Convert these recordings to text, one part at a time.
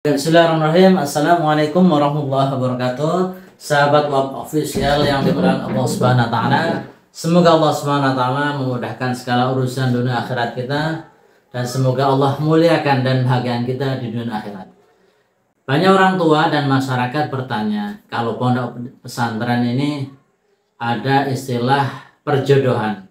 Bismillahirrahmanirrahim. Assalamualaikum warahmatullahi wabarakatuh. Sahabat Wab Official yang dimuliakan Allah Subhanahu wa taala. Semoga Allah Subhanahu wa taala memudahkan segala urusan dunia akhirat kita dan semoga Allah muliakan dan bahagian kita di dunia akhirat. Banyak orang tua dan masyarakat bertanya, kalau pondok pesantren ini ada istilah perjodohan.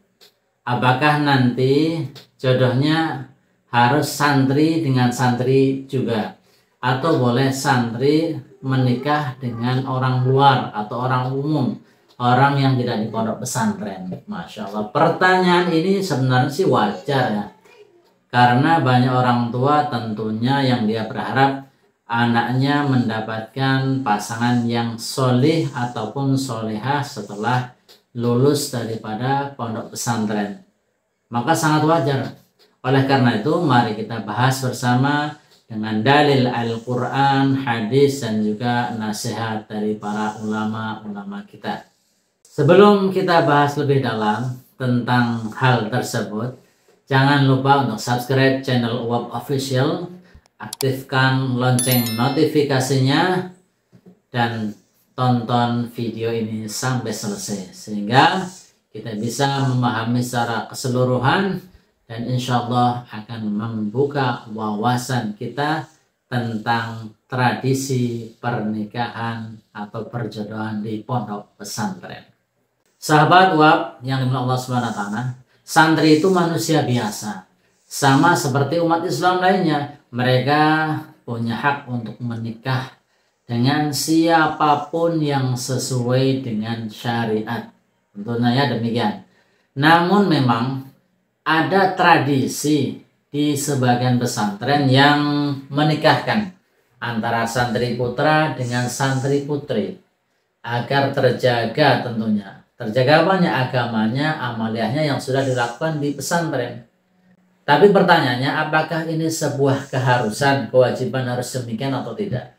Apakah nanti jodohnya harus santri dengan santri juga? Atau boleh santri menikah dengan orang luar atau orang umum, orang yang tidak di pondok pesantren? Masya Allah, pertanyaan ini sebenarnya sih wajar ya, karena banyak orang tua tentunya yang dia berharap anaknya mendapatkan pasangan yang solih ataupun solehah setelah lulus daripada pondok pesantren. Maka sangat wajar. Oleh karena itu mari kita bahas bersama dengan dalil Al-Quran, hadis, dan juga nasihat dari para ulama-ulama kita. Sebelum kita bahas lebih dalam tentang hal tersebut, jangan lupa untuk subscribe channel Wab Official, aktifkan lonceng notifikasinya, dan tonton video ini sampai selesai, sehingga kita bisa memahami secara keseluruhan dan insya Allah akan membuka wawasan kita tentang tradisi pernikahan atau perjodohan di pondok pesantren. Sahabat Wab yang dimiliki Allah Subhanahu wa taala, santri itu manusia biasa, sama seperti umat Islam lainnya. Mereka punya hak untuk menikah dengan siapapun yang sesuai dengan syariat. Tentunya ya demikian. Namun memang ada tradisi di sebagian pesantren yang menikahkan antara santri putra dengan santri putri agar terjaga, tentunya terjaga banyak agamanya, amaliyahnya yang sudah dilakukan di pesantren. Tapi pertanyaannya, apakah ini sebuah keharusan, kewajiban harus demikian atau tidak?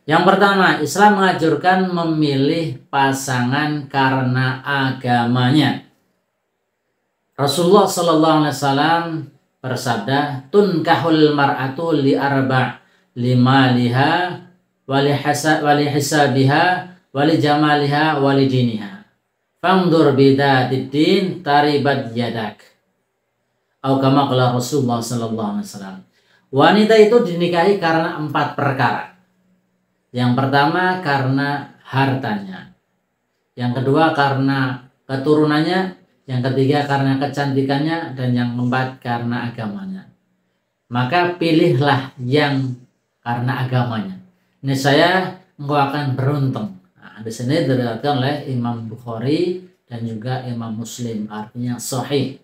Yang pertama, Islam menganjurkan memilih pasangan karena agamanya. Rasulullah Sallallahu Alaihi Wasallam bersabda, tunkahul mar'atu li arba' limaliha wali hisabiha wali jamaliha wali diniha fangdur bidatid taribat yadak. Atau kama qala Rasulullah Sallallahu Alaihi Wasallam. Wanita itu dinikahi karena 4 perkara. Yang pertama karena hartanya, yang kedua karena keturunannya, yang ketiga karena kecantikannya, dan yang keempat karena agamanya. Maka pilihlah yang karena agamanya. Ini saya engkau akan beruntung. Nah, di sini diriwayatkan oleh Imam Bukhari dan juga Imam Muslim, artinya sahih.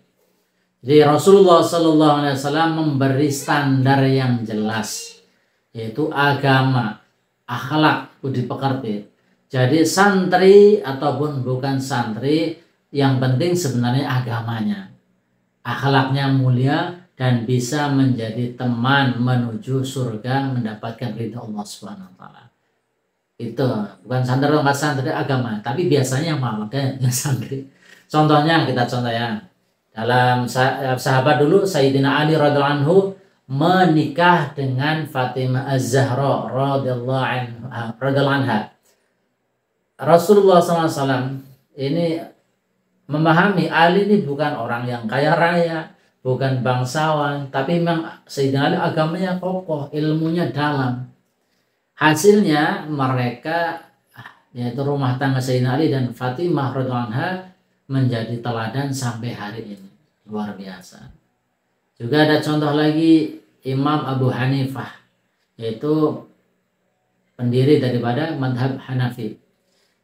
Jadi Rasulullah Sallallahu Alaihi Wasallam memberi standar yang jelas, yaitu agama, akhlak, budi pekerti. Jadi santri ataupun bukan santri, yang penting sebenarnya agamanya, akhlaknya mulia dan bisa menjadi teman menuju surga, mendapatkan ridha Allah Subhanahu wa taala. Itu bukan santri atau enggak santri, agama. Tapi biasanya yang memakai santri. Contohnya kita contoh ya. Dalam sahabat dulu Sayyidina Ali radhiyallahu anhu menikah dengan Fatimah Az-Zahra radhiyallahu anha. Rasulullah SAW ini memahami Ali ini bukan orang yang kaya raya, bukan bangsawan, tapi memang Sayyidina Ali agamanya kokoh, ilmunya dalam. Hasilnya mereka, yaitu rumah tangga Sayyidina Ali dan Fatimah radhiyallahu anha, menjadi teladan sampai hari ini. Luar biasa. Juga ada contoh lagi Imam Abu Hanifah, yaitu pendiri daripada madhab Hanafi,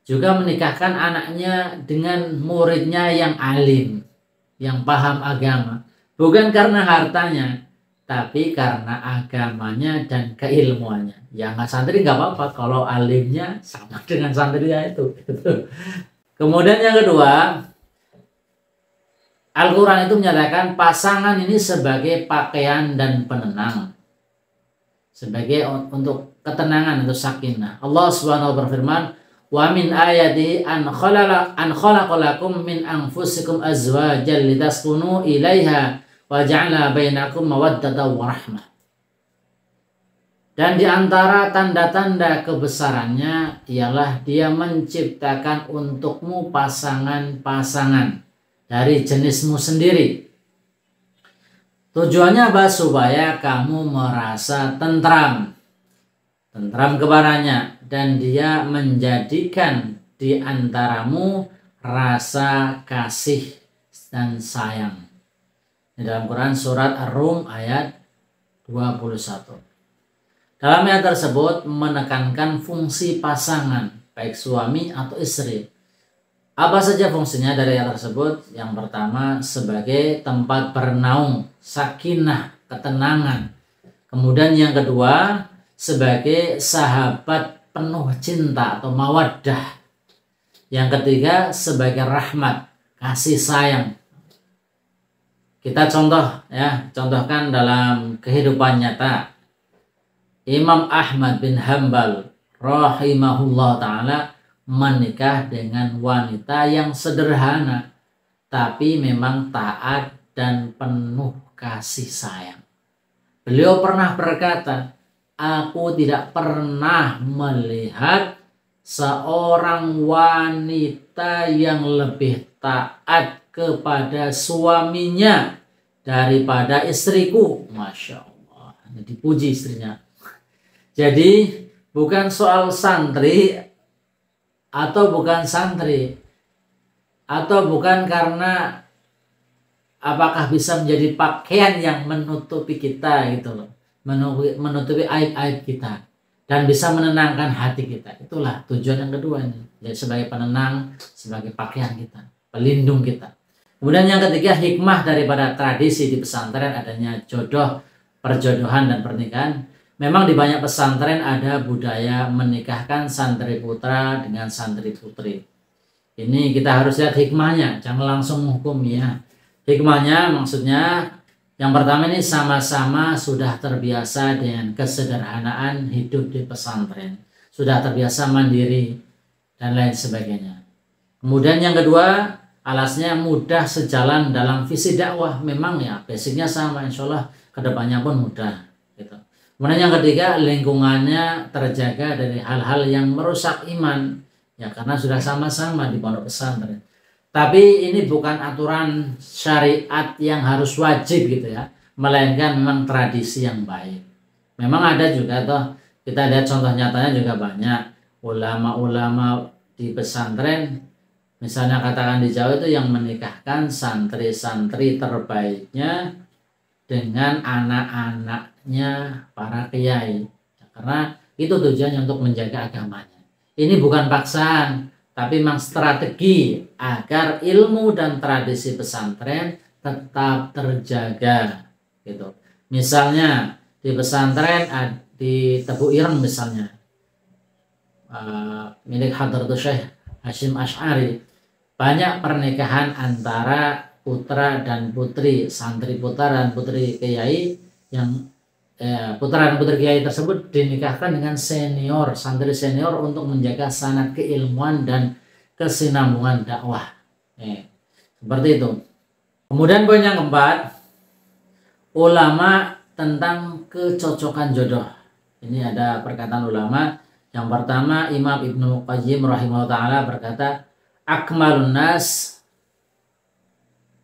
juga menikahkan anaknya dengan muridnya yang alim, yang paham agama. Bukan karena hartanya, tapi karena agamanya dan keilmuannya. Yang nggak santri nggak apa-apa, kalau alimnya sama dengan santrinya itu. Kemudian yang kedua, Al-Quran itu menyatakan pasangan ini sebagai pakaian dan penenang, sebagai untuk ketenangan, untuk sakinah. Allah Subhanahu wa taala berfirman, wa min ayatihi an khalaqalakum min anfusikum azwajan litaskunu ilaiha wa ja'ala bainakum mawaddatan wa rahmah. Dan di antara tanda-tanda kebesarannya ialah dia menciptakan untukmu pasangan-pasangan dari jenismu sendiri. Tujuannya apa? Supaya kamu merasa tentram kepadanya, dan dia menjadikan di antaramu rasa kasih dan sayang. Di dalam Quran surat Ar-Rum ayat 21. Dalam ayat tersebut menekankan fungsi pasangan, baik suami atau istri. Apa saja fungsinya dari ayat tersebut? Yang pertama, sebagai tempat bernaung, sakinah, ketenangan. Kemudian yang kedua, sebagai sahabat penuh cinta atau mawaddah. Yang ketiga, sebagai rahmat, kasih sayang. Kita contohkan dalam kehidupan nyata. Imam Ahmad bin Hanbal rahimahullah ta'ala menikah dengan wanita yang sederhana, tapi memang taat dan penuh kasih sayang. Beliau pernah berkata, aku tidak pernah melihat seorang wanita yang lebih taat kepada suaminya daripada istriku. Masya Allah, dipuji istrinya. Jadi bukan soal santri atau bukan santri, atau bukan karena apakah bisa menjadi pakaian yang menutupi kita gitu loh, menutupi aib-aib kita dan bisa menenangkan hati kita. Itulah tujuan yang kedua ini. Jadi sebagai penenang, sebagai pakaian kita, pelindung kita. Kemudian yang ketiga, hikmah daripada tradisi di pesantren adanya jodoh, perjodohan dan pernikahan. Memang di banyak pesantren ada budaya menikahkan santri putra dengan santri putri. Ini kita harus lihat hikmahnya, jangan langsung menghukum ya. Hikmahnya maksudnya yang pertama ini sama-sama sudah terbiasa dengan kesederhanaan hidup di pesantren. Sudah terbiasa mandiri dan lain sebagainya. Kemudian yang kedua, alasnya mudah sejalan dalam visi dakwah. Memang ya basicnya sama, insya Allah kedepannya pun mudah gitu. Kemudian yang ketiga, lingkungannya terjaga dari hal-hal yang merusak iman, ya karena sudah sama-sama di pondok pesantren. Tapi ini bukan aturan syariat yang harus wajib gitu ya, melainkan memang tradisi yang baik. Memang ada juga toh, kita lihat contoh nyatanya juga banyak ulama-ulama di pesantren, misalnya katakan di Jawa itu yang menikahkan santri-santri terbaiknya dengan anak-anaknya para kiai, karena itu tujuannya untuk menjaga agamanya. Ini bukan paksaan, tapi memang strategi agar ilmu dan tradisi pesantren tetap terjaga gitu. Misalnya di pesantren di Tebu Ireng misalnya, milik Hadratus Syekh Hasyim Asy'ari, banyak pernikahan antara putra dan putri, santri putra dan putri kiai, yang putra dan putri kiai tersebut dinikahkan dengan senior, santri senior untuk menjaga sanad keilmuan dan kesinambungan dakwah. Seperti itu. Kemudian poin yang keempat, ulama tentang kecocokan jodoh. Ini ada perkataan ulama. Yang pertama, Imam Ibnu Qayyim rahimahullah ta'ala berkata, akmalun nas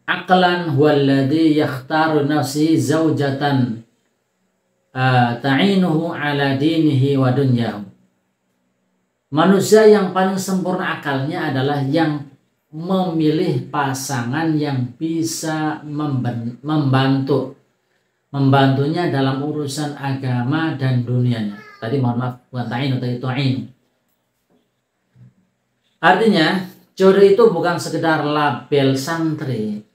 aqlan huwallazi yakhtaru nafsi zaujatan ta'inuhu ala dinihi wa dunyahu. Manusia yang paling sempurna akalnya adalah yang memilih pasangan yang bisa membantunya dalam urusan agama dan dunianya. Tadi mohon maaf, bukan ta'inu, tadi tu'inu. Artinya jodoh itu bukan sekedar label santri,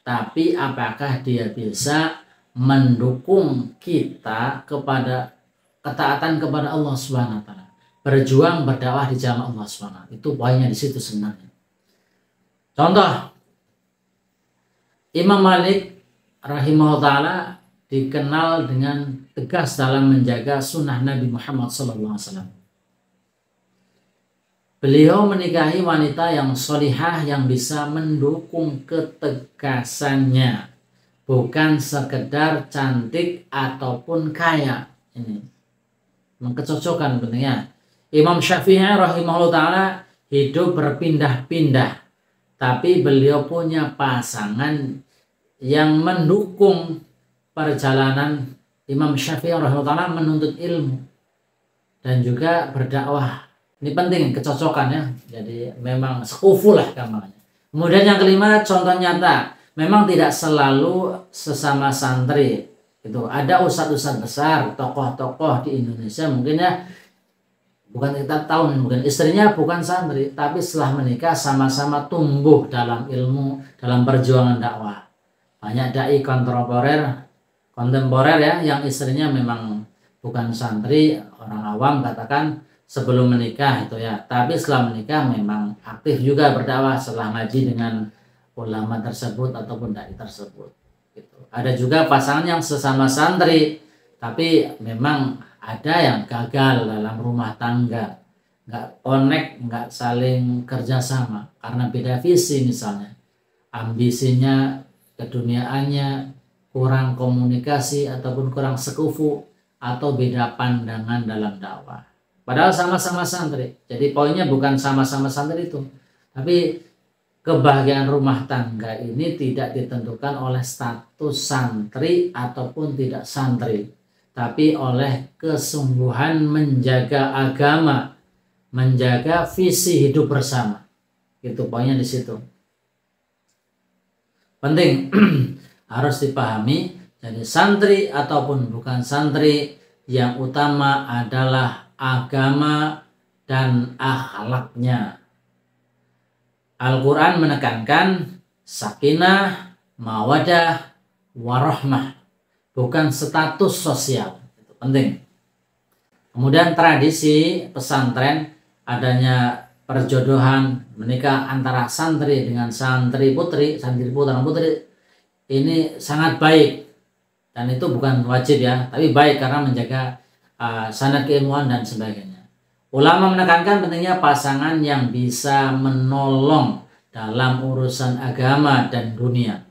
tapi apakah dia bisa mendukung kita kepada ketaatan kepada Allah Subhanahu wa taala, berjuang berdakwah di jalan Allah Subhanahu wa taala. Itu poinnya di situ sebenarnya. Contoh, Imam Malik rahimahullah taala dikenal dengan tegas dalam menjaga sunnah Nabi Muhammad SAW. Beliau menikahi wanita yang sholihah yang bisa mendukung ketegasannya, bukan sekedar cantik ataupun kaya. Ini Kecocokkan pentingnya. Imam Syafi'i rahimahullah ta'ala hidup berpindah-pindah, tapi beliau punya pasangan yang mendukung perjalanan Imam Syafi'i rahimahullah ta'ala menuntut ilmu dan juga berdakwah. Ini penting kecocokan ya. Jadi memang sekufu lah gambarnya. Kemudian yang kelima, contoh nyata. Memang tidak selalu sesama santri. Itu ada ustadz-ustadz besar, tokoh-tokoh di Indonesia mungkin ya, bukan kita tahu, mungkin istrinya bukan santri, tapi setelah menikah sama-sama tumbuh dalam ilmu, dalam perjuangan dakwah. Banyak dai kontemporer ya, yang istrinya memang bukan santri, orang awam katakan sebelum menikah itu ya, tapi setelah menikah memang aktif juga berdakwah setelah ngaji dengan ulama tersebut ataupun dai tersebut. Gitu. Ada juga pasangan yang sesama santri, tapi memang ada yang gagal dalam rumah tangga, nggak connect, nggak saling kerjasama karena beda visi misalnya, ambisinya, keduniaannya, kurang komunikasi ataupun kurang sekufu atau beda pandangan dalam dakwah. Padahal sama-sama santri. Jadi poinnya bukan sama-sama santri itu, tapi kebahagiaan rumah tangga ini tidak ditentukan oleh status santri ataupun tidak santri, tapi oleh kesungguhan menjaga agama, menjaga visi hidup bersama. Itu poinnya di situ. Penting harus dipahami. Jadi santri ataupun bukan santri, yang utama adalah agama dan akhlaknya. Al-Quran menekankan sakinah, mawadah, warahmah, bukan status sosial. Itu penting. Kemudian tradisi pesantren, adanya perjodohan menikah antara santri dengan santri putri, santri putra putri, ini sangat baik, dan itu bukan wajib ya, tapi baik karena menjaga sanad keilmuan dan sebagainya. Ulama menekankan pentingnya pasangan yang bisa menolong dalam urusan agama dan dunia.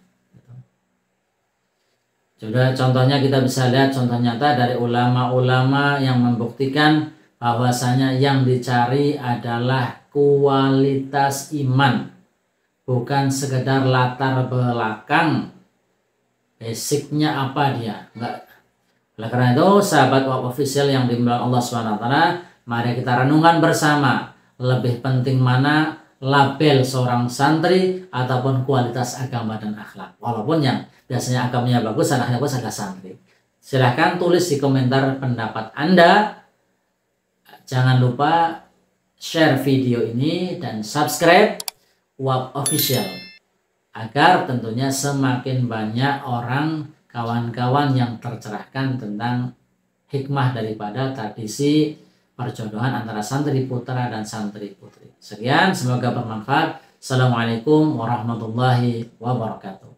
Juga contohnya kita bisa lihat contoh nyata dari ulama-ulama yang membuktikan bahwasanya yang dicari adalah kualitas iman, bukan sekedar latar belakang basicnya apa dia. Enggak. Oleh karena itu, sahabat WAP Official yang dimuliakan Allah SWT, mari kita renungkan bersama, lebih penting mana label seorang santri ataupun kualitas agama dan akhlak. Walaupun yang biasanya agamanya bagus, anaknya bagus adalah santri. Silahkan tulis di komentar pendapat Anda. Jangan lupa share video ini dan subscribe WAP Official, agar tentunya semakin banyak orang, kawan-kawan yang tercerahkan tentang hikmah daripada tradisi perjodohan antara santri putra dan santri putri. Sekian, semoga bermanfaat. Assalamualaikum warahmatullahi wabarakatuh.